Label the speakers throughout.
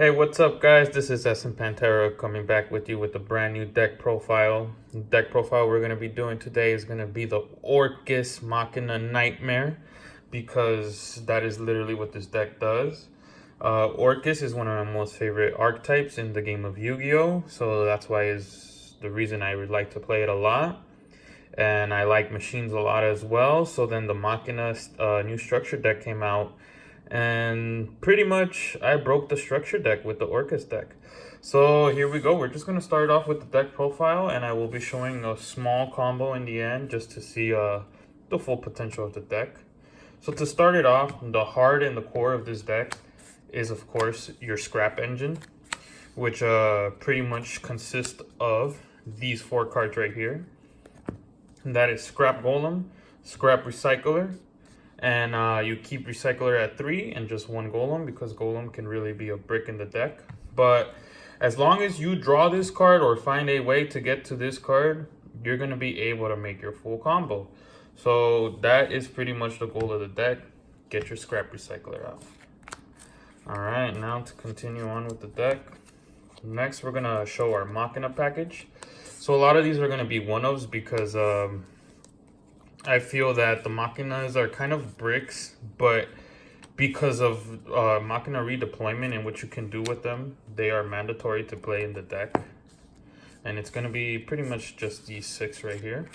Speaker 1: Hey, what's up guys? This is SM Pantera coming back with you with a brand new deck profile. The deck profile we're going to be doing today is going to be the Orcust Machina Nightmare, because that is literally what this deck does. Orcust is one of my most favorite archetypes in the game of Yu-Gi-Oh! So that's why is the reason I would like to play it a lot. And I like machines a lot as well. So then the Machina new structure deck came out, and pretty much I broke the structure deck with the Orcust deck. So here we go. We're just going to start off with the deck profile, and I will be showing a small combo in the end just to see the full potential of the deck. So to start it off, the heart and the core of this deck is of course your scrap engine, which pretty much consists of these 4 cards right here. And that is Scrap Golem, Scrap Recycler, and you keep Recycler at 3 and just 1 Golem, because Golem can really be a brick in the deck. But as long as you draw this card or find a way to get to this card, you're going to be able to make your full combo. So that is pretty much the goal of the deck. Get your Scrap Recycler out. Alright, now to continue on with the deck. Next, we're going to show our Machina Package. So a lot of these are going to be one-ofs because I feel that the Machinas are kind of bricks, but because of Machina redeployment and what you can do with them, they are mandatory to play in the deck. And it's going to be pretty much just these 6 right here.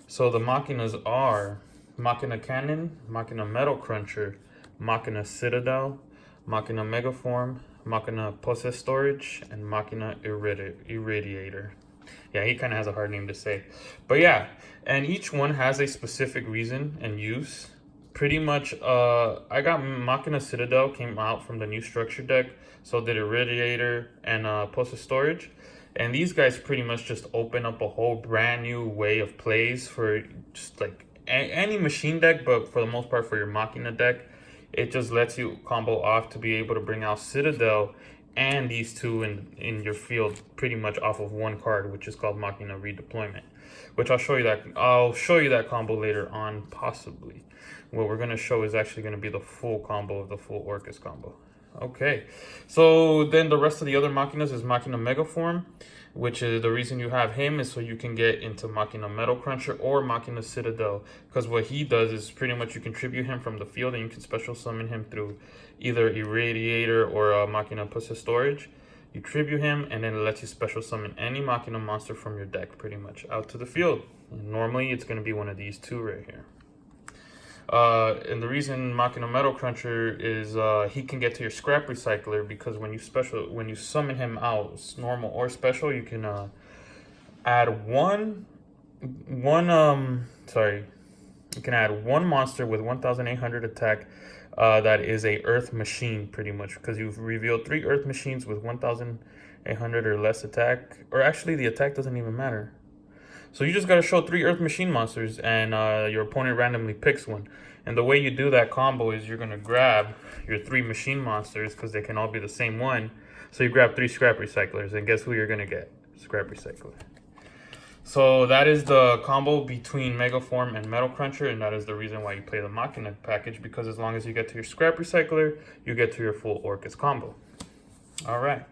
Speaker 1: So the Machinas are Machina Cannon, Machina Metal Cruncher, Machina Citadel, Machina Megaform, Machina Process Storage, and Machina Irradiator. Yeah, he kind of has a hard name to say. But yeah, and each one has a specific reason and use. Pretty much, I got Machina Citadel, came out from the new structure deck. So did Irradiator and Process Storage. And these guys pretty much just open up a whole brand new way of plays for just like any machine deck, but for the most part for your Machina deck. It just lets you combo off to be able to bring out Citadel and these 2 in your field pretty much off of 1 card, which is called Machina Redeployment, which I'll show you that combo later on, possibly. What we're going to show is actually going to be the full combo of the full Orcust combo. Okay, so then the rest of the other Machinas is Machina Megaform, which is the reason you have him is so you can get into Machina Metal Cruncher or Machina Citadel, because what he does is pretty much you can tribute him from the field and you can special summon him through either Irradiator or Machina Process Storage. You tribute him and then it lets you special summon any Machina monster from your deck pretty much out to the field. And normally it's going to be one of these 2 right here. And the reason Machina Metal Cruncher is he can get to your Scrap Recycler, because when you summon him out, normal or special, you can add one monster with 1,800 attack that is a Earth machine, pretty much, because you've revealed 3 Earth machines with 1,800 or less attack, or actually the attack doesn't even matter. So you just got to show 3 Earth Machine monsters, and your opponent randomly picks one. And the way you do that combo is you're going to grab your 3 machine monsters, because they can all be the same one. So you grab 3 Scrap Recyclers, and guess who you're going to get? Scrap Recycler. So that is the combo between Megaform and Metal Cruncher, and that is the reason why you play the Machina package, because as long as you get to your Scrap Recycler, you get to your full Orcust combo. Alright.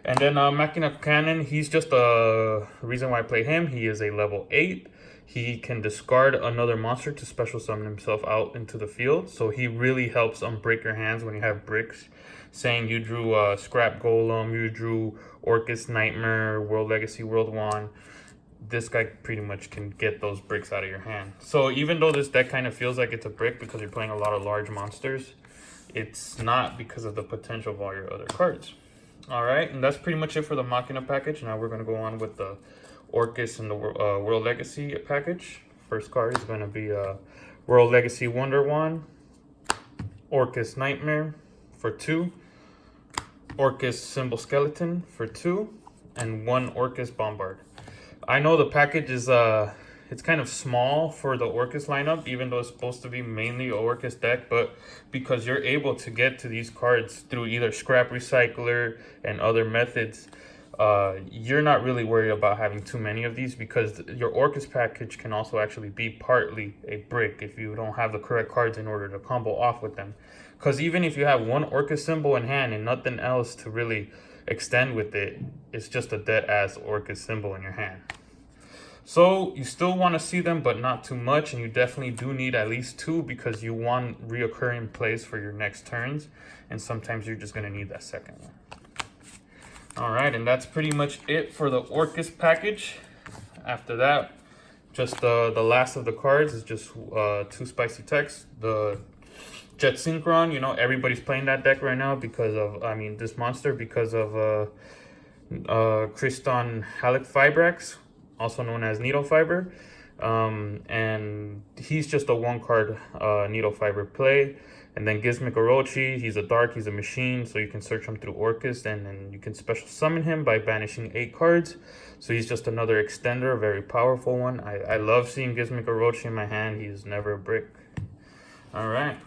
Speaker 1: And then Machina Cannon, he's just a reason why I play him. He is a level 8. He can discard another monster to special summon himself out into the field. So he really helps unbreak your hands when you have bricks. Saying you drew Scrap Golem, you drew Orcust Nightmare, World Legacy, World Wand. This guy pretty much can get those bricks out of your hand. So even though this deck kind of feels like it's a brick because you're playing a lot of large monsters, it's not because of the potential of all your other cards. Alright, and that's pretty much it for the Machina package. Now we're going to go on with the Orcust and the World Legacy package. First card is going to be World Legacy Wonder Wand, Orcust Nightmare for 2, Orcust Symbol Skeleton for 2, and 1 Orcust Bombard. I know the package is it's kind of small for the Orcust lineup, even though it's supposed to be mainly a Orcust deck, but because you're able to get to these cards through either Scrap Recycler and other methods, you're not really worried about having too many of these, because your Orcust package can also actually be partly a brick if you don't have the correct cards in order to combo off with them. Because even if you have one Orcust symbol in hand and nothing else to really extend with it, it's just a dead ass Orcust symbol in your hand. So you still want to see them, but not too much, and you definitely do need at least 2 because you want reoccurring plays for your next turns, and sometimes you're just going to need that second one. Alright, and that's pretty much it for the Orcust package. After that, just the last of the cards is just 2 spicy text. The Jet Synchron, you know, everybody's playing that deck right now because of, this monster, because of Kriston Halleck Fibrax, also known as Needle Fiber. And he's just a 1-card Needle Fiber play. And then Gizmek Orochi, he's a dark, he's a machine, so you can search him through Orcust, and then you can special summon him by banishing 8 cards. So he's just another extender, a very powerful one. I love seeing Gizmek Orochi in my hand. He's never a brick. Alright.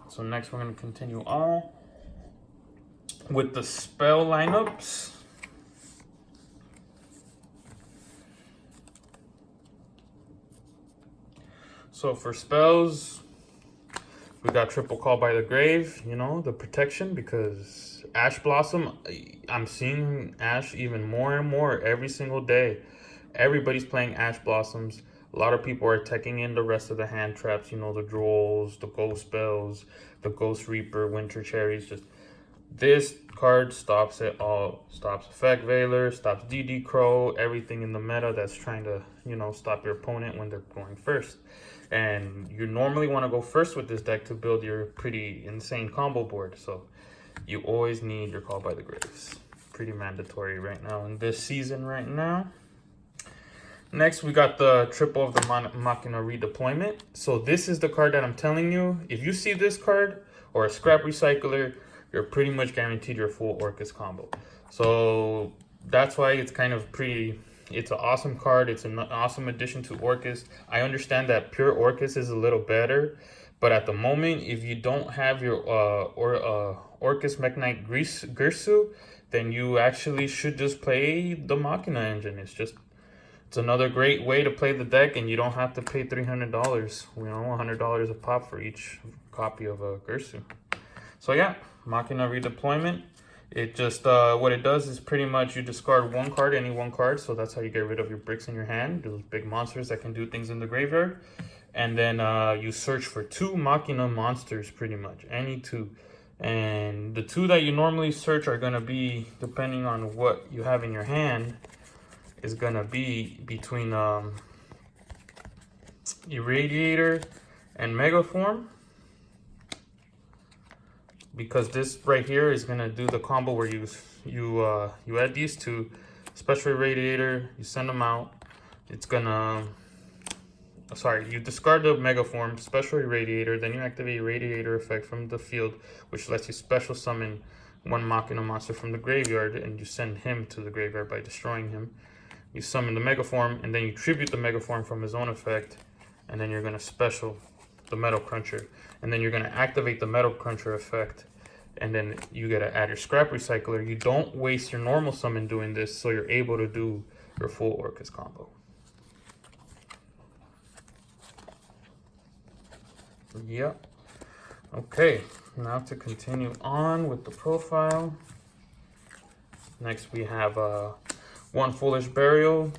Speaker 1: So next we're going to continue on with the spell lineups. So for spells, we got Triple Call by the Grave, you know, the protection, because Ash Blossom, I'm seeing Ash even more and more every single day. Everybody's playing Ash Blossoms. A lot of people are teching in the rest of the hand traps, you know, the Drolls, the Ghost Spells, the Ghost Reaper, Winter Cherries. Just this card stops it all. Stops Effect Veiler, stops DD Crow, everything in the meta that's trying to, you know, stop your opponent when they're going first. And you normally want to go first with this deck to build your pretty insane combo board. So you always need your Call by the Graves. Pretty mandatory right now in this season right now. Next, we got the triple of the Machina redeployment. So this is the card that I'm telling you. If you see this card or a scrap recycler, you're pretty much guaranteed your full Orcust combo. So that's why it's kind of pretty... It's an awesome card. It's an awesome addition to Orcust. I understand that pure Orcust is a little better, but at the moment, if you don't have your Orcust Mekk-Knight Grisу, then you actually should just play the Machina engine. It's another great way to play the deck, and you don't have to pay $300. You know, $100 a pop for each copy of a Grisу. So yeah, Machina redeployment. It just, what it does is pretty much you discard 1 card, any 1 card. So that's how you get rid of your bricks in your hand. Those big monsters that can do things in the graveyard. And then you search for 2 Machina monsters pretty much, any 2. And the 2 that you normally search are going to be, depending on what you have in your hand, is going to be between Irradiator and Megaform. Because this right here is gonna do the combo where you add these 2, Special Irradiator, you send them out. It's gonna, you discard the Megaform, Special Irradiator, then you activate Irradiator effect from the field, which lets you special summon 1 Machina monster from the graveyard, and you send him to the graveyard by destroying him. You summon the Megaform, and then you tribute the Megaform from his own effect, and then you're gonna special the Metal Cruncher, and then you're going to activate the Metal Cruncher effect, and then you got to add your Scrap Recycler. You don't waste your normal summon doing this, so you're able to do your full Orcust combo. Yep. Okay, now to continue on with the profile. Next we have 1 Foolish Burial.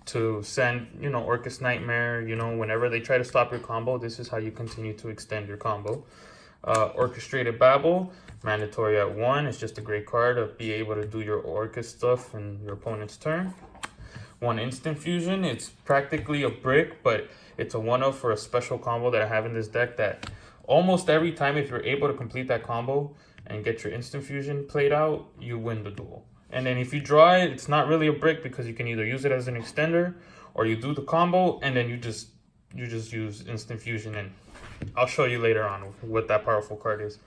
Speaker 1: To send, you know, Orcust Nightmare, you know, whenever they try to stop your combo, this is how you continue to extend your combo. Orchestrated Babble, mandatory at 1. It's just a great card to be able to do your Orcust stuff in your opponent's turn. 1 Instant Fusion, it's practically a brick, but it's a 1-of for a special combo that I have in this deck that almost every time, if you're able to complete that combo and get your Instant Fusion played out, you win the duel. And then if you draw it, it's not really a brick because you can either use it as an extender or you do the combo and then you just use Instant Fusion. And I'll show you later on what that powerful card is.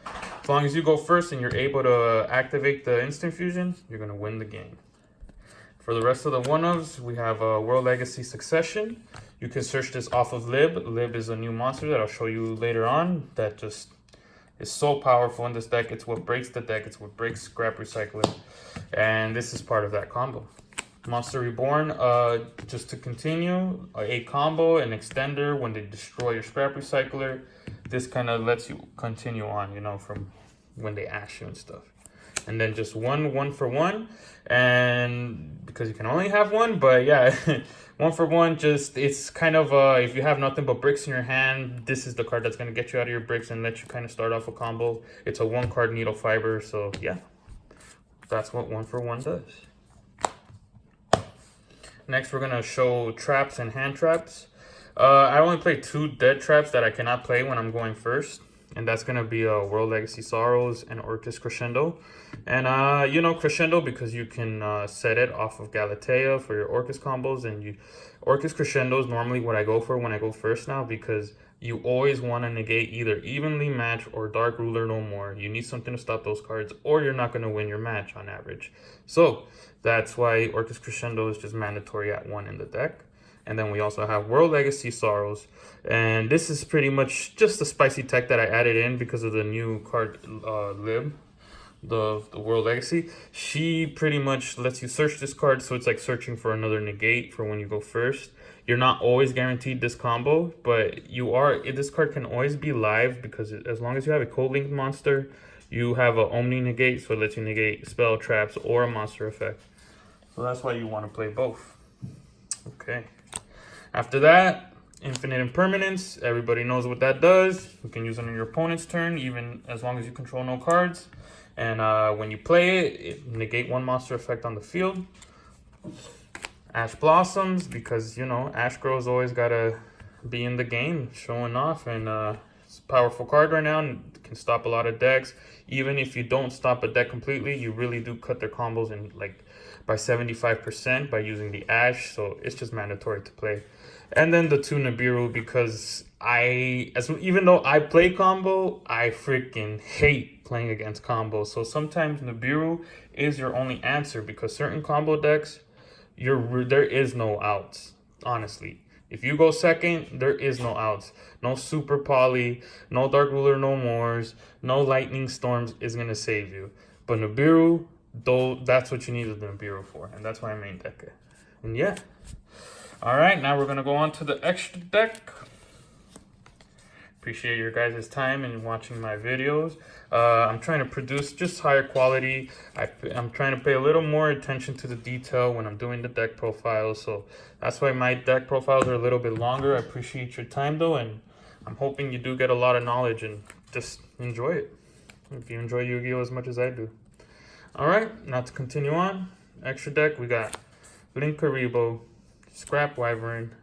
Speaker 1: As long as you go first and you're able to activate the Instant Fusion, you're going to win the game. For the rest of the 1-ofs, we have World Legacy Succession. You can search this off of Lib. Lib is a new monster that I'll show you later on that just is so powerful in this deck. It's what breaks the deck. It's what breaks Scrap Recycler. And this is part of that combo. Monster Reborn, just to continue, a combo, an extender when they destroy your Scrap Recycler. this kind of lets you continue on, you know, from when they ask you and stuff. And then just one for one, and because you can only have one, but yeah, one for one. Just it's kind of if you have nothing but bricks in your hand, this is the card that's gonna get you out of your bricks and let you kind of start off a combo. It's a 1 card needle fiber, so yeah, that's what one for one does. Next, we're gonna show traps and hand traps. I only play 2 dead traps that I cannot play when I'm going first, and that's gonna be World Legacy Sorrows and Orcust Crescendo. And you know Crescendo because you can set it off of Galatea for your Orcust combos, and Orcust Crescendo is normally what I go for when I go first now, because you always want to negate either Evenly Match or Dark Ruler No More. You need something to stop those cards, or you're not going to win your match on average. So that's why Orcust Crescendo is just mandatory at 1 in the deck. And then we also have World Legacy Sorrows. And this is pretty much just the spicy tech that I added in because of the new card lib, the World Legacy. She pretty much lets you search this card, so it's like searching for another negate for when you go first. You're not always guaranteed this combo, but you are. This card can always be live because as long as you have a co-linked monster, you have a Omni negate, so it lets you negate spell, traps, or a monster effect. So that's why you want to play both. Okay. After that, Infinite Impermanence. Everybody knows what that does. You can use it on your opponent's turn, even as long as you control no cards. And when you play it, it negate 1 monster effect on the field. Ash Blossoms, because, you know, Ash Girl's always got to be in the game, showing off. And it's a powerful card right now and can stop a lot of decks. Even if you don't stop a deck completely, you really do cut their combos in like by 75% by using the Ash. So it's just mandatory to play. And then the 2 Nibiru, because even though I play combo, I freaking hate playing against combo. So sometimes Nibiru is your only answer, because certain combo decks, there is no outs, honestly. If you go second, there is no outs. No Super Poly, no Dark Ruler No Mores, no Lightning Storms is going to save you. But Nibiru, though, that's what you need the Nibiru for, and that's my main deck. And yeah. Alright, now we're going to go on to the extra deck. Appreciate your guys' time and watching my videos. I'm trying to produce just higher quality. I'm trying to pay a little more attention to the detail when I'm doing the deck profiles. So that's why my deck profiles are a little bit longer. I appreciate your time though, and I'm hoping you do get a lot of knowledge and just enjoy it. If you enjoy Yu-Gi-Oh! As much as I do. Alright, now to continue on. Extra deck, we got Linkaribo, Scrap Wyvern,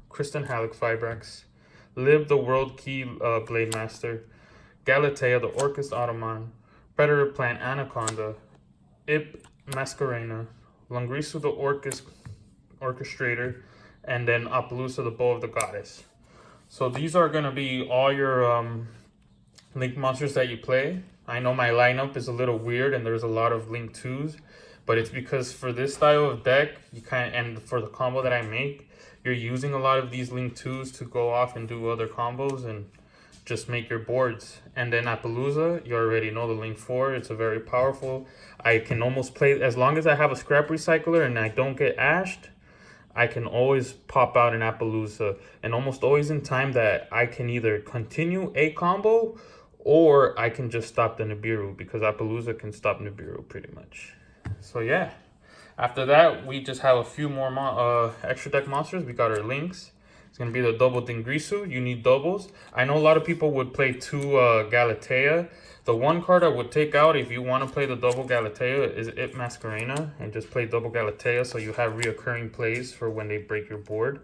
Speaker 1: Kristen Halleck Fibrax, Lib the World Key Blade Master, Galatea the Orcust Ottoman, Predator Plant Anaconda, Ip Masquerena, Longrisu the Orchestrator, and then Appaloosa the Bow of the Goddess. So these are going to be all your Link monsters that you play. I know my lineup is a little weird and there's a lot of Link 2s, but it's because for this style of deck, and for the combo that I make, you're using a lot of these Link 2s to go off and do other combos and just make your boards. And then Appaloosa, you already know the Link 4. It's a very powerful. I can almost play, as long as I have a scrap recycler and I don't get ashed, I can always pop out an Appaloosa. And almost always in time that I can either continue a combo or I can just stop the Nibiru, because Appaloosa can stop Nibiru pretty much. So yeah. After that, we just have a few more extra deck monsters. We got our links. It's going to be the double Longrisu. You need doubles. I know a lot of people would play 2 Galatea. The 1 card I would take out if you want to play the double Galatea is Ip Masquerena, and just play double Galatea so you have reoccurring plays for when they break your board.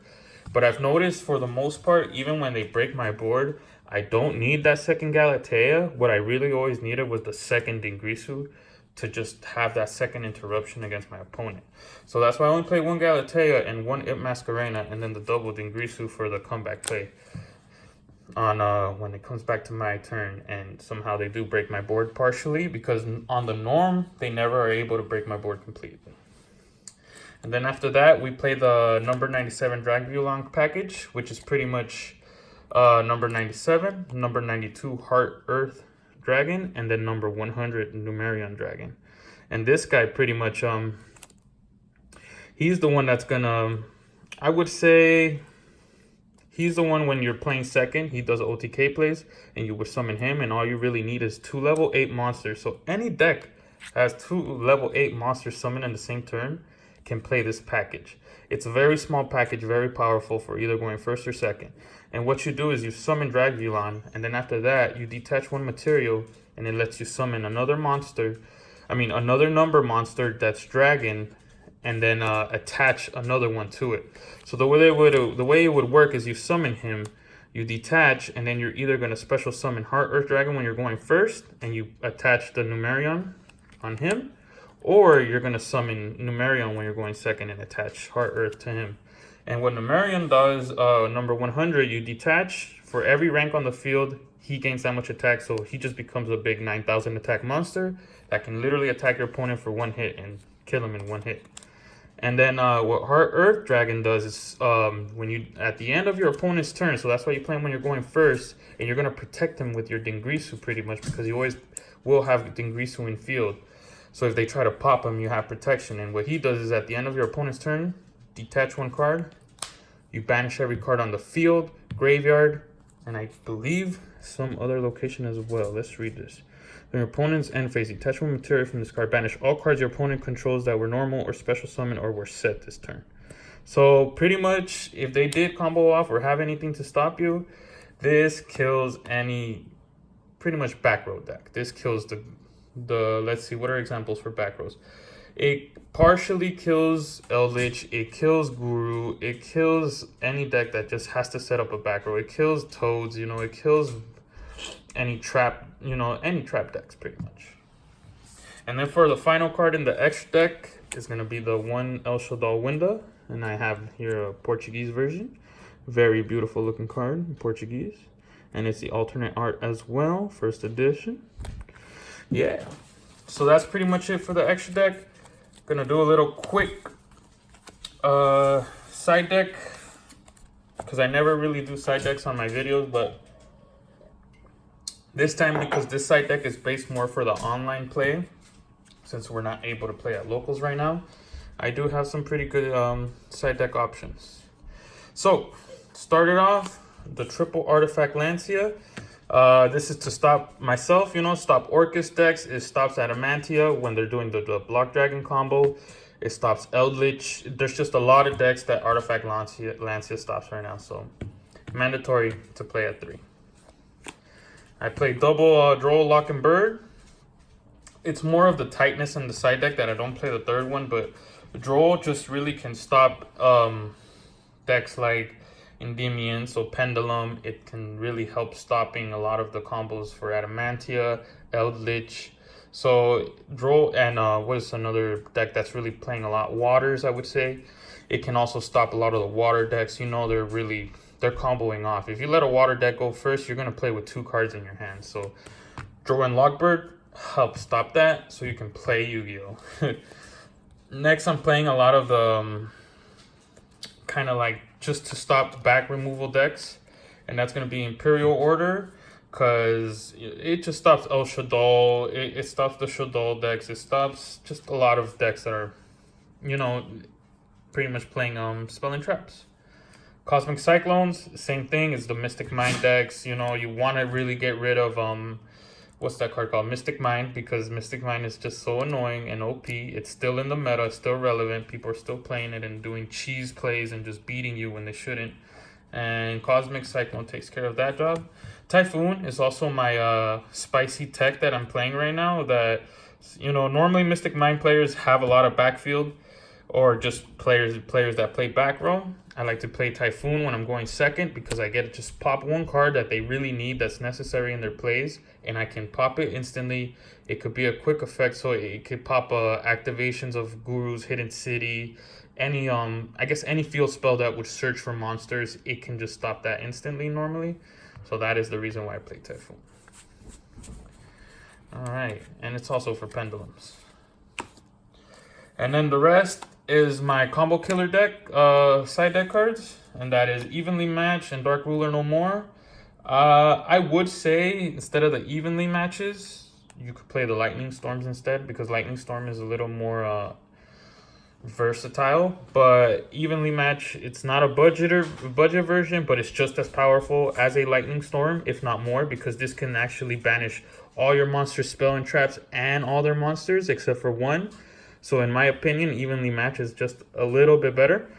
Speaker 1: But I've noticed for the most part, even when they break my board, I don't need that second Galatea. What I really always needed was the second Longrisu, to just have that second interruption against my opponent. So that's why I only play 1 Galatea and 1 Ip Masquerena, and then the double Longrisu for the comeback play on when it comes back to my turn. And somehow they do break my board partially, because on the norm, they never are able to break my board completely. And then after that, we play the number 97 Dragulong package, which is pretty much number 97, number 92 Heart Earth Dragon, and then number 100 Numerion Dragon. And this guy pretty much he's the one that's gonna, I would say, He's the one when you're playing second, he does OTK plays, and you would summon him, and all you really need is 2 level 8 monsters. So any deck that has 2 level 8 monsters summoned in the same turn can play this package. It's a very small package, very powerful for either going first or second. And what you do is you summon Dragulon, and then after that, you detach 1 material, and it lets you summon another monster, another number monster that's dragon, and then attach another one to it. So the way it would work is you summon him, you detach, and then you're either going to special summon Heart Earth Dragon when you're going first, and you attach the Numerion on him, or you're going to summon Numerion when you're going second and attach Heart Earth to him. And what Numerion does, number 100, you detach. For every rank on the field, he gains that much attack, so he just becomes a big 9,000 attack monster that can literally attack your opponent for 1 hit and kill him in 1 hit. And then what Heart Earth Dragon does is when you at the end of your opponent's turn, so that's why you play him when you're going first, and you're going to protect him with your Longrisu pretty much, because you always will have Longrisu in field. So if they try to pop him, you have protection. And what he does is at the end of your opponent's turn, detach 1 card, you banish every card on the field, graveyard, and I believe some other location as well. Let's read this. When your opponent's end phase, detach 1 material from this card. Banish all cards your opponent controls that were normal or special summon or were set this turn. So pretty much, if they did combo off or have anything to stop you, this kills any pretty much back row deck. This kills the let's see, what are examples for back rows? It partially kills Eldritch, it kills Guru, it kills any deck that just has to set up a back row. It kills Toads, it kills any trap, any trap decks pretty much. And then for the final card in the extra deck is going to be the 1 El Shaddai WINDA. And I have here a Portuguese version. Very beautiful looking card in Portuguese. And it's the alternate art as well, first edition. Yeah. So that's pretty much it for the extra deck. Gonna do a little quick side deck, because I never really do side decks on my videos, but this time, because this side deck is based more for the online play, since we're not able to play at locals right now, I do have some pretty good side deck options. So, started off, the triple artifact Lancia. This is to stop myself, stop Orcust decks. It stops Adamantia when they're doing the Block Dragon combo. It stops Eldritch. There's just a lot of decks that Artifact Lancia stops right now, so mandatory to play at 3. I play double Droll, Lock, and Bird. It's more of the tightness in the side deck that I don't play the third one, but Droll just really can stop decks like Endymion, so Pendulum. It can really help stopping a lot of the combos for Adamantia, Eldritch. So Droll, and what is another deck that's really playing a lot? Waters, I would say. It can also stop a lot of the water decks. They're comboing off. If you let a water deck go first, you're going to play with 2 cards in your hand. So Droll and Lockbird help stop that, so you can play Yu-Gi-Oh! Next, I'm playing a lot of the kind of like just to stop back removal decks, and that's going to be Imperial Order, because it just stops El Shaddai, it stops the Shaddai decks, it stops just a lot of decks that are, pretty much playing spell and traps. Cosmic Cyclones, same thing, it's the Mystic Mind decks. You want to really get rid of what's that card called? Mystic Mind, because Mystic Mind is just so annoying and OP. It's still in the meta, still relevant. People are still playing it and doing cheese plays and just beating you when they shouldn't. And Cosmic Cyclone takes care of that job. Typhoon is also my spicy tech that I'm playing right now. That, normally Mystic Mind players have a lot of backfield, or just players that play back row. I like to play Typhoon when I'm going second, because I get to just pop 1 card that they really need, that's necessary in their plays, and I can pop it instantly. It could be a quick effect, so it could pop activations of Guru's Hidden City, any I guess any field spell that would search for monsters. It can just stop that instantly normally. So that is the reason why I play Typhoon. Alright, and it's also for Pendulums. And then the rest is my combo killer deck, side deck cards, and that is Evenly Match and Dark Ruler No More. I would say instead of the Evenly Matches, you could play the Lightning Storms instead, because Lightning Storm is a little more versatile, but evenly match, it's not a budget version, but it's just as powerful as a lightning storm, if not more, because this can actually banish all your monster spell and traps and all their monsters except for one. So in my opinion, evenly match is just a little bit better.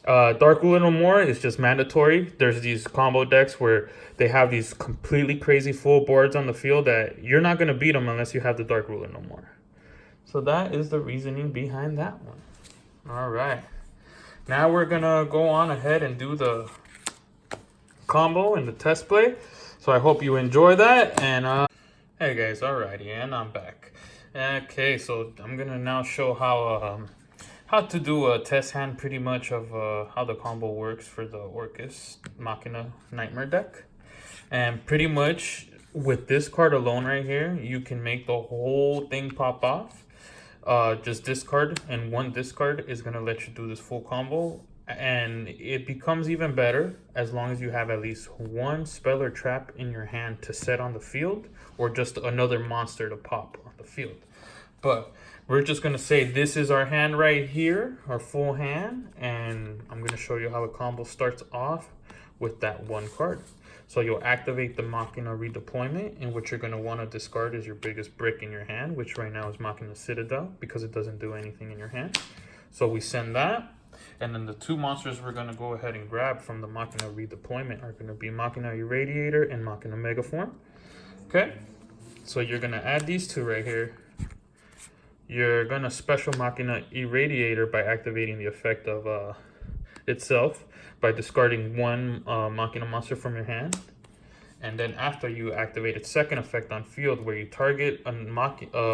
Speaker 1: Dark Rule No More is just mandatory. There's these combo decks where they have these completely crazy full boards on the field that you're not going to beat them unless you have the Dark Ruler No More. So that is the reasoning behind that one. All right. Now we're going to go on ahead and do the combo and the test play. So I hope you enjoy that. And hey guys, alrighty, and I'm back. Okay, so I'm going to now show how to do a test hand pretty much of how the combo works for the Orcust Machina Nightmare deck. And pretty much with this card alone right here, you can make the whole thing pop off. Just discard, and one discard is going to let you do this full combo. And it becomes even better as long as you have at least one spell or trap in your hand to set on the field, or just another monster to pop on the field. But we're just going to say this is our hand right here, our full hand, and I'm going to show you how a combo starts off with that one card. So you'll activate the Machina redeployment, and what you're going to want to discard is your biggest brick in your hand, which right now is Machina Citadel, because it doesn't do anything in your hand. So we send that, and then the two monsters we're going to go ahead and grab from the Machina redeployment are going to be Machina Irradiator and Machina Megaform. Okay, so you're going to add these two right here. You're going to special Machina Irradiator by activating the effect of itself by discarding one Machina monster from your hand. And then after you activate its second effect on field, where you target a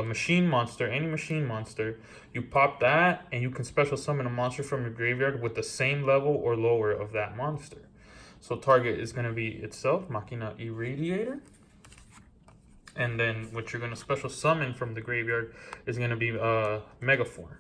Speaker 1: machine monster, any machine monster, you pop that, and you can special summon a monster from your graveyard with the same level or lower of that monster. So target is going to be itself, Machina Irradiator. And then what you're going to special summon from the graveyard is going to be Megaform.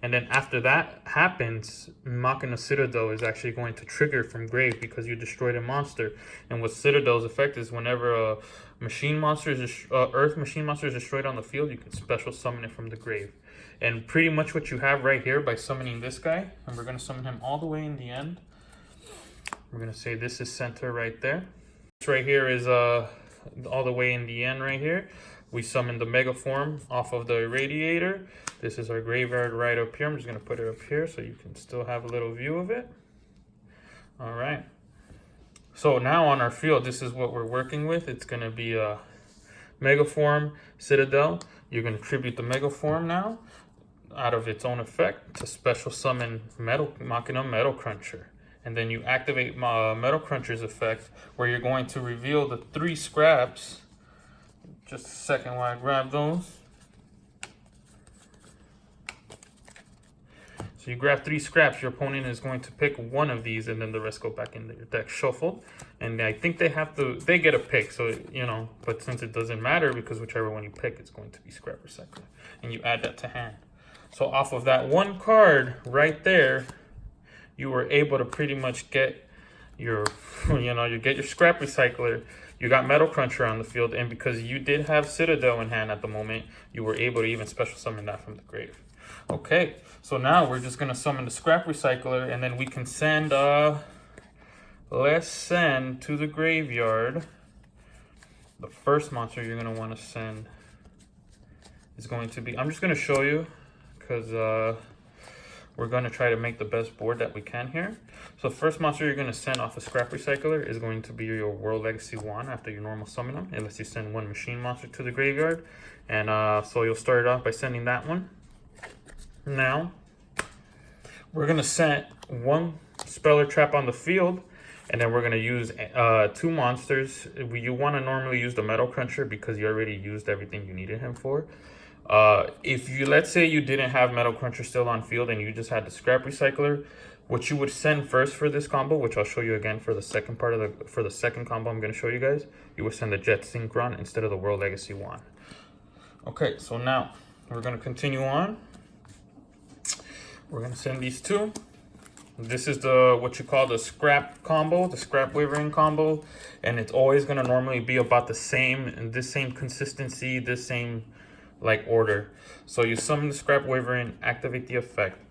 Speaker 1: And then after that happens, Machina Citadel is actually going to trigger from grave because you destroyed a monster. And what Citadel's effect is, whenever a machine monster is Earth machine monster is destroyed on the field, you can special summon it from the grave. And pretty much what you have right here by summoning this guy, and we're going to summon him all the way in the end. We're going to say this is center right there. This right here is all the way in the end right here. We summon the Megaform off of the Irradiator. This is our graveyard right up here. I'm just going to put it up here so you can still have a little view of it. All right. So now on our field, this is what we're working with. It's going to be a Megaform Citadel. You're going to tribute the Megaform now out of its own effect to special summon Machina Metal Cruncher. And then you activate Metal Cruncher's effect, where you're going to reveal the 3 scraps. Just a second while I grab those. So you grab 3 scraps, your opponent is going to pick one of these, and then the rest go back into your deck shuffled. And I think they get a pick, so, you know, but since it doesn't matter, because whichever one you pick, it's going to be scrap recycler. And you add that to hand. So off of that one card right there, you were able to pretty much get your, you get your scrap recycler. You got Metal Cruncher on the field, and because you did have Citadel in hand at the moment, you were able to even special summon that from the grave. Okay, so now we're just going to summon the Scrap Recycler, and then we can send, let's send to the graveyard. The first monster you're going to want to send is going to be, I'm just going to show you, because we're going to try to make the best board that we can here. So first monster you're going to send off a Scrap Recycler is going to be your World Legacy 1 after your normal summon them, unless you send one machine monster to the graveyard. And so you'll start it off by sending that one. Now, we're going to send one spell or trap on the field, and then we're going to use 2 monsters. You want to normally use the Metal Cruncher because you already used everything you needed him for. If you, let's say you didn't have Metal Cruncher still on field and you just had the Scrap Recycler, what you would send first for this combo, which I'll show you again for the second part of for the second combo I'm going to show you guys, you would send the Jet Synchron instead of the World Legacy 1. Okay, so now we're going to continue on. We're going to send these 2. This is the what you call the scrap combo, the scrap wavering combo, and it's always going to normally be about the same, and this same consistency, this same like order. So you summon the scrap wavering, activate the effect.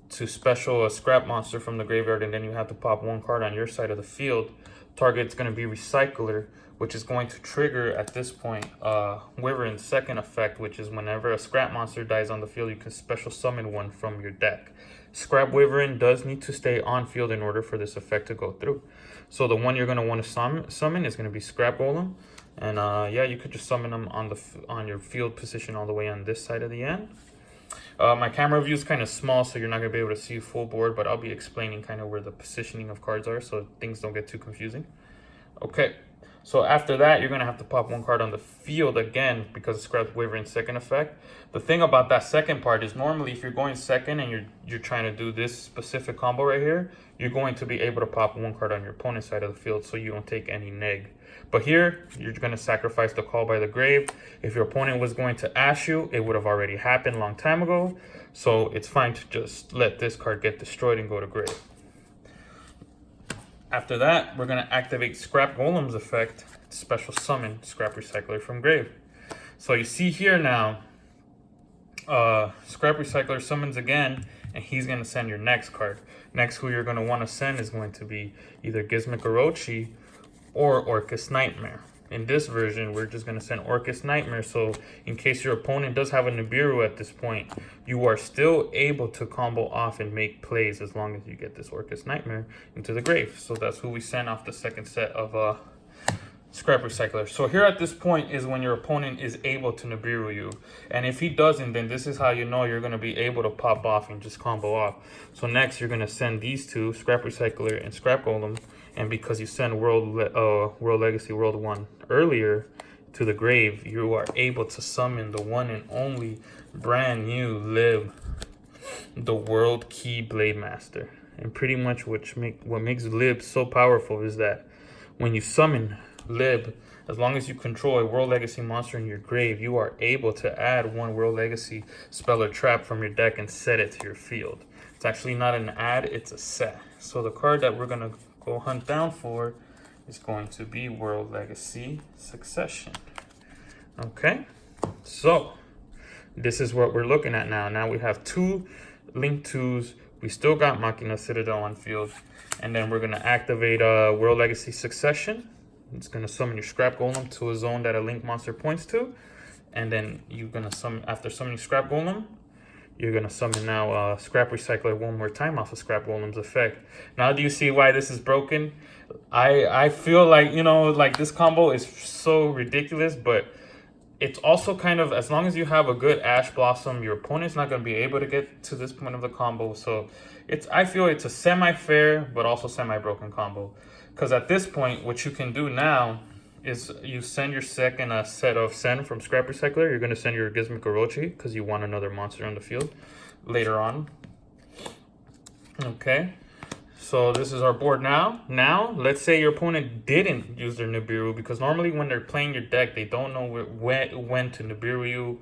Speaker 1: to special a scrap monster from the graveyard, and then you have to pop one card on your side of the field. Target's going to be Recycler, which is going to trigger at this point Wyvern's second effect, which is whenever a scrap monster dies on the field, you can special summon one from your deck. Scrap Wyvern does need to stay on field in order for this effect to go through. So the one you're going to want to summon is going to be Scrap Golem. And yeah, you could just summon them on your field position all the way on this side of the end. My camera view is kind of small, so you're not going to be able to see full board, but I'll be explaining kind of where the positioning of cards are so things don't get too confusing. Okay, so after that, you're going to have to pop one card on the field again because of Scrap Wyvern's second effect. The thing about that second part is normally if you're going second and you're trying to do this specific combo right here, you're going to be able to pop one card on your opponent's side of the field so you don't take any neg. But here, you're going to sacrifice the Call by the Grave. If your opponent was going to ash you, it would have already happened a long time ago. So it's fine to just let this card get destroyed and go to grave. After that, we're going to activate Scrap Golem's effect, special summon Scrap Recycler from grave. So you see here now, Scrap Recycler summons again, and he's going to send your next card. Next, who you're going to want to send is going to be either Gizmek or Orcust Nightmare. In this version, we're just going to send Orcust Nightmare, so in case your opponent does have a Nibiru at this point, you are still able to combo off and make plays as long as you get this Orcust Nightmare into the grave. So that's who we send off the second set of Scrap Recycler. So here at this point is when your opponent is able to Nibiru you. And if he doesn't, then this is how you know you're going to be able to pop off and just combo off. So next, you're going to send these two, Scrap Recycler and Scrap Golem. And because you send World Legacy World 1 earlier to the grave, you are able to summon the one and only brand new Lib, the World Key Blade Master. And pretty much what makes Lib so powerful is that when you summon Lib, as long as you control a World Legacy monster in your grave, you are able to add one World Legacy spell or trap from your deck and set it to your field. It's actually not an add, it's a set. So the card that we're going to go hunt down for is going to be World Legacy Succession. Okay, so this is what we're looking at now. Now we have two Link 2s. We still got Machina Citadel on field. And then we're going to activate World Legacy Succession. It's going to summon your Scrap Golem to a zone that a Link monster points to. And then you're going to summon, after summoning Scrap Golem, you're going to summon now Scrap Recycler one more time off of Scrap Golem's effect. Now do you see why this is broken? I feel like, you know, like this combo is so ridiculous, but it's also kind of, as long as you have a good Ash Blossom, your opponent's not going to be able to get to this point of the combo. So I feel it's a semi-fair, but also semi-broken combo. Because at this point, what you can do now is you send your second set of send from Scrap Recycler. You're going to send your Gizmek because you want another monster on the field later on. Okay, so this is our board now. Now, let's say your opponent didn't use their Nibiru, because normally when they're playing your deck, they don't know when to Nibiru you.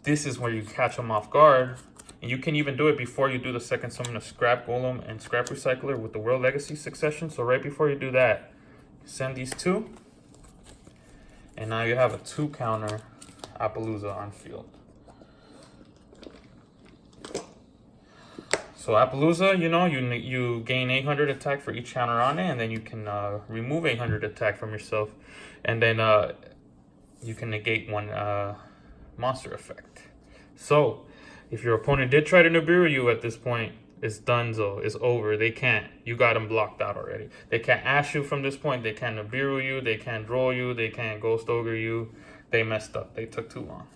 Speaker 1: This is where you catch them off guard. And you can even do it before you do the second summon of Scrap Golem and Scrap Recycler with the World Legacy Succession. So right before you do that, send these two. And now you have a 2-counter Appaloosa on field. So Appaloosa, you know, you gain 800 attack for each counter on it, and then you can remove 800 attack from yourself. And then you can negate one monster effect. So if your opponent did try to Nibiru you at this point, it's donezo. It's over. They can't. You got them blocked out already. They can't ash you from this point. They can't Nibiru you. They can't draw you. They can't Ghost Ogre you. They messed up. They took too long.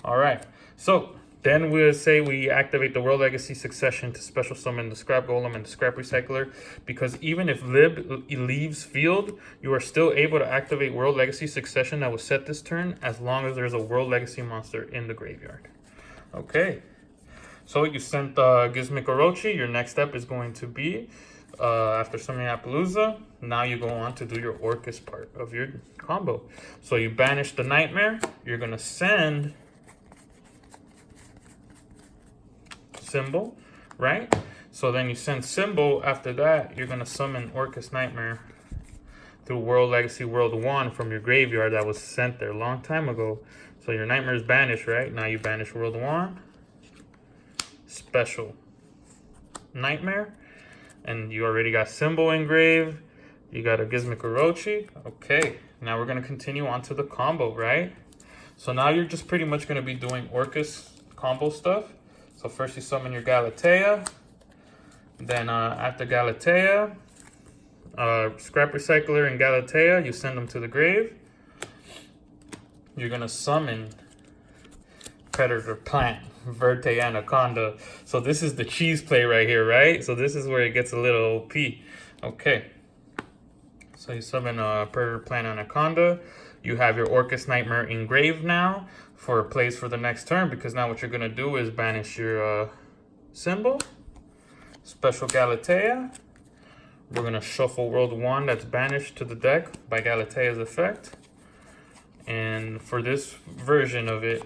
Speaker 1: All right. So then we'll say we activate the World Legacy Succession to special summon the Scrap Golem and the Scrap Recycler. Because even if Lib leaves field, you are still able to activate World Legacy Succession that was set this turn as long as there's a World Legacy monster in the graveyard. Okay. So you sent Gizmek. Your next step is going to be, after summoning Appaloosa, now you go on to do your Orcust part of your combo. So you banish the Nightmare. You're going to send Symbol, right? So then you send Symbol. After that, you're going to summon Orcust Nightmare through World Legacy World 1 from your graveyard that was sent there a long time ago. So your Nightmare is banished, right? Now you banish World 1. Special Nightmare. And you already got symbol engraved. You got a gizmek. Okay, now we're gonna continue on to the combo, right? So now you're just pretty much gonna be doing Orcust combo stuff. So first you summon your Galatea. Then after Galatea, Scrap Recycler and Galatea, you send them to the grave. You're gonna summon Predator Plant, Verte Anaconda. So this is the cheese play right here, right? So this is where it gets a little OP. Okay. So you summon Predator Plant Anaconda. You have your Orcust Nightmare engraved now for plays for the next turn, because now what you're gonna do is banish your symbol, special Galatea. We're gonna shuffle World 1 that's banished to the deck by Galatea's effect. And for this version of it,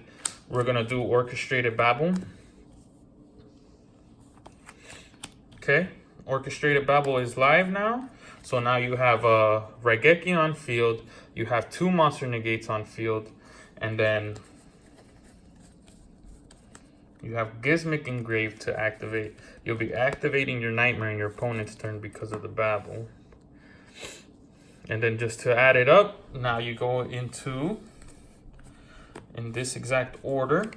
Speaker 1: we're gonna do Orchestrated Babel. Okay, Orchestrated Babel is live now. So now you have Raigeki on field, you have 2 monster negates on field, and then you have Gizmek engraved to activate. You'll be activating your Nightmare in your opponent's turn because of the Babel. And then just to add it up, now you go into, in this exact order,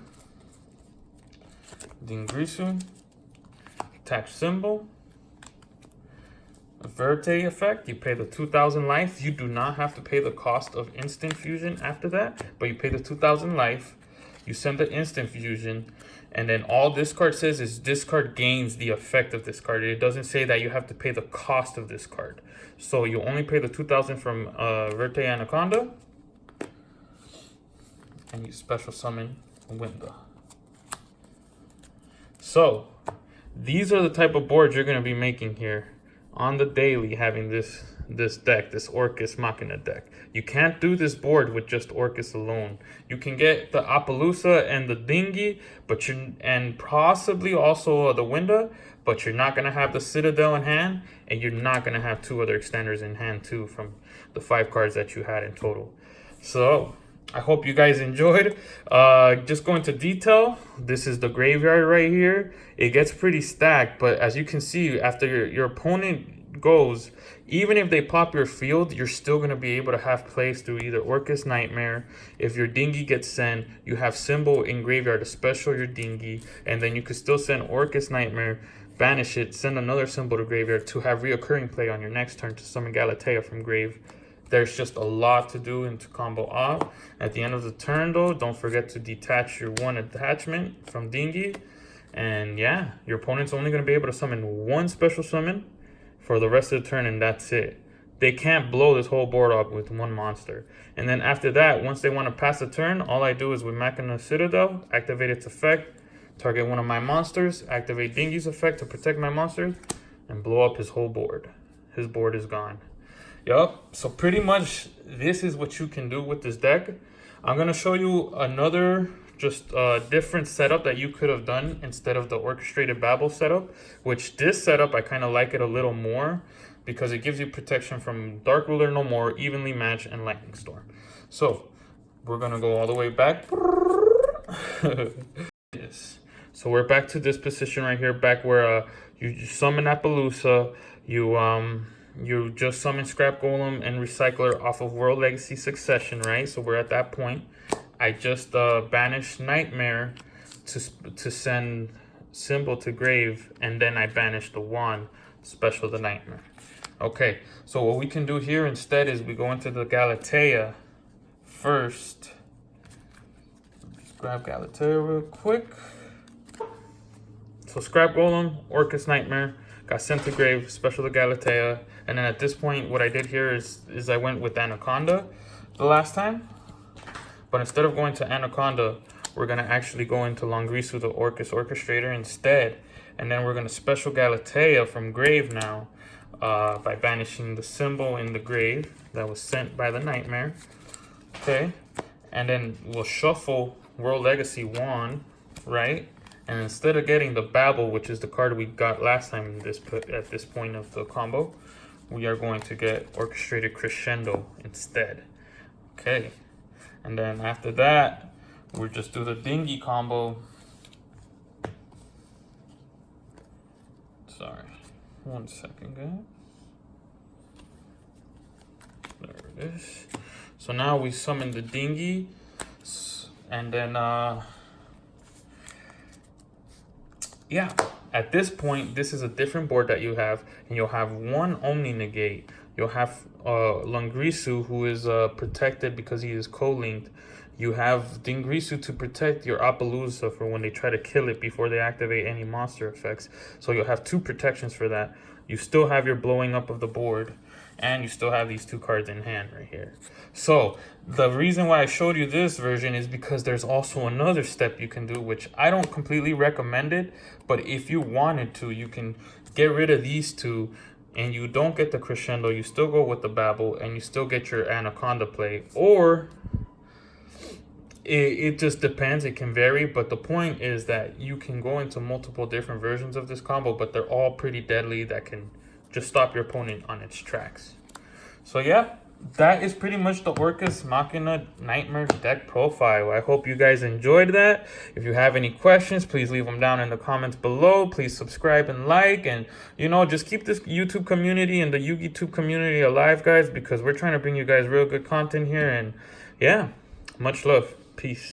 Speaker 1: longrisu, attach symbol, Verte effect, you pay the 2,000 life. You do not have to pay the cost of instant fusion after that, but you pay the 2,000 life. You send the instant fusion, and then all this card says is this card gains the effect of this card. It doesn't say that you have to pay the cost of this card. So you only pay the 2,000 from Verte Anaconda, and you special summon WINDA. So these are the type of boards you're going to be making here on the daily, having this deck, this Orcust Machina deck. You can't do this board with just Orcust alone. You can get the Appaloosa and the Dinghy, but and possibly also the WINDA, but you're not gonna have the Citadel in hand, and you're not gonna have 2 other extenders in hand too from the 5 cards that you had in total. So I hope you guys enjoyed. Just go into detail. This is the graveyard right here. It gets pretty stacked, but as you can see, after your opponent goes, even if they pop your field, you're still going to be able to have plays through either Orcust Nightmare. If your Dinghy gets sent, you have symbol in graveyard to special your Dinghy, and then you could still send Orcust Nightmare, banish it, send another symbol to graveyard to have reoccurring play on your next turn to summon Galatea from grave. There's just a lot to do and to combo off. At the end of the turn though, don't forget to detach your 1 attachment from Dinghy. And yeah, your opponent's only going to be able to summon 1 special summon for the rest of the turn, and that's it. They can't blow this whole board up with 1 monster. And then after that, once they want to pass the turn, all I do is with Machina Citadel, activate its effect, target 1 of my monsters, activate Dinghy's effect to protect my monsters, and blow up his whole board. His board is gone. Yup, so pretty much this is what you can do with this deck. I'm going to show you another just different setup that you could have done instead of the Orchestrated Babel setup, which this setup, I kind of like it a little more because it gives you protection from Dark Ruler No More, Evenly Match, and Lightning Storm. So we're going to go all the way back. Yes. So we're back to this position right here, back where you summon Appaloosa, you just summon Scrap Golem and Recycler off of World Legacy Succession, right? So we're at that point. I just banished Nightmare to send symbol to grave, and then I banished the wand, special the Nightmare. Okay, so what we can do here instead is we go into the Galatea first. Just grab Galatea real quick. So Scrap Golem, Orcust Nightmare, got sent to grave, special the Galatea, and then at this point what I did here is I went with Anaconda the last time. But instead of going to Anaconda, we're going to actually go into Longrisu, the Orcust Orchestrator instead. And then we're going to special Galatea from grave now by banishing the symbol in the grave that was sent by the Nightmare. Okay. And then we'll shuffle World Legacy Wand, right? And instead of getting the Babel, which is the card we got last time at this point of the combo, we are going to get Orchestrated Crescendo instead. Okay. And then after that, we'll just do the Dinghy combo. Sorry. 1 second, guys. There it is. So now we summon the dinghy. And then, yeah. At this point, this is a different board that you have. And you'll have one Omni negate. You'll have Longrisu, who is protected because he is co-linked. You have Dingrisu to protect your Appaloosa for when they try to kill it before they activate any monster effects. So you'll have 2 protections for that. You still have your blowing up of the board. And you still have these 2 cards in hand right here. So the reason why I showed you this version is because there's also another step you can do, which I don't completely recommend it. But if you wanted to, you can get rid of these 2 and you don't get the crescendo. You still go with the babble and you still get your anaconda play. Or it just depends. It can vary. But the point is that you can go into multiple different versions of this combo, but they're all pretty deadly that can just stop your opponent on its tracks. So yeah, that is pretty much the Orcust Machina Nightmare deck profile. I hope you guys enjoyed that. If you have any questions, please leave them down in the comments below. Please subscribe and like, and you know, just keep this YouTube community and the YouTube community alive, guys, because we're trying to bring you guys real good content here. And yeah, much love. Peace.